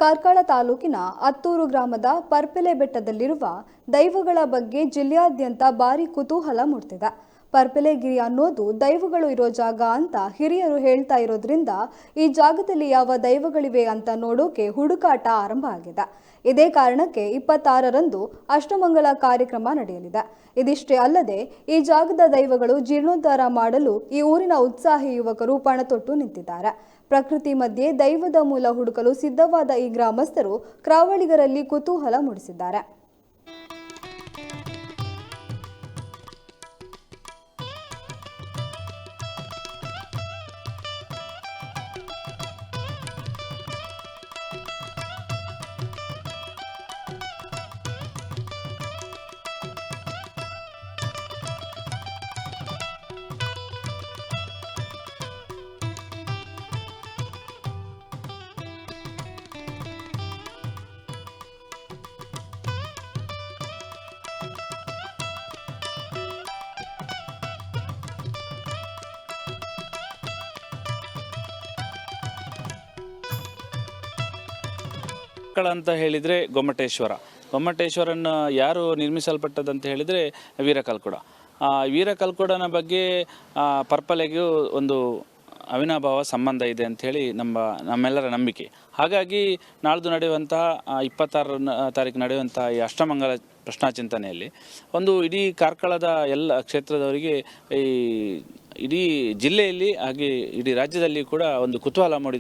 ಕಾರ್ಕಳ ತಾಲೂಕಿನ ಅತ್ತೂರು ಗ್ರಾಮದ ಪರ್ಪೆಲೆ ಬೆಟ್ಟದಲ್ಲಿರುವ ದೈವಗಳ ಬಗ್ಗೆ ಜಿಲ್ಲೆಯಾದ್ಯಂತ ಭಾರಿ ಕುತೂಹಲ ಮೂಡ್ತಿದೆ. ಪರ್ಪೆಲೆಗಿರಿ ಅನ್ನೋದು ದೈವಗಳು ಇರೋ ಜಾಗ ಅಂತ ಹಿರಿಯರು ಹೇಳ್ತಾ ಇರೋದ್ರಿಂದ ಈ ಜಾಗದಲ್ಲಿ ಯಾವ ದೈವಗಳಿವೆ ಅಂತ ನೋಡೋಕೆ ಹುಡುಕಾಟ ಆರಂಭ ಆಗಿದೆ. ಇದೇ ಕಾರಣಕ್ಕೆ 26ರಂದು ಅಷ್ಟಮಂಗಲ ಕಾರ್ಯಕ್ರಮ ನಡೆಯಲಿದೆ. ಇದಿಷ್ಟೇ ಅಲ್ಲದೆ ಈ ಜಾಗದ ದೈವಗಳು ಜೀರ್ಣೋದ್ಧಾರ ಮಾಡಲು ಈ ಊರಿನ ಉತ್ಸಾಹಿ ಯುವಕರು ಪಣತೊಟ್ಟು ನಿಂತಿದ್ದಾರೆ. ಪ್ರಕೃತಿ ಮಧ್ಯೆ ದೈವದ ಮೂಲ ಹುಡುಕಲು ಸಿದ್ಧವಾದ ಈ ಗ್ರಾಮಸ್ಥರು ಕರಾವಳಿಗರಲ್ಲಿ ಕುತೂಹಲ ಮೂಡಿಸಿದ್ದಾರೆ. ಅಂತ ಹೇಳಿದರೆ ಗೊಮ್ಮಟೇಶ್ವರನ ಯಾರು ನಿರ್ಮಿಸಲ್ಪಟ್ಟದಂತ ಹೇಳಿದರೆ ವೀರಕಲ್ಕುಡ. ವೀರಕಲ್ಕುಡನ ಬಗ್ಗೆ ಪರ್ಪಲೆಗೂ ಒಂದು ಅವಿನಾಭಾವ ಸಂಬಂಧ ಇದೆ ಅಂಥೇಳಿ ನಮ್ಮೆಲ್ಲರ ನಂಬಿಕೆ. ಹಾಗಾಗಿ ನಾಳ್ದು ನಡೆಯುವಂತಹ 26ನೇ ತಾರೀಕು ನಡೆಯುವಂಥ ಈ ಅಷ್ಟಮಂಗಲ ಪ್ರಶ್ನಾಚಿಂತನೆಯಲ್ಲಿ ಒಂದು ಇಡೀ ಕಾರ್ಕಳದ ಎಲ್ಲ ಕ್ಷೇತ್ರದವರಿಗೆ ಈ ಇಡೀ ಜಿಲ್ಲೆಯಲ್ಲಿ ಹಾಗೆ ಇಡೀ ರಾಜ್ಯದಲ್ಲಿ ಕೂಡ ಒಂದು ಕುತೂಹಲ ಮೂಡಿದೆ.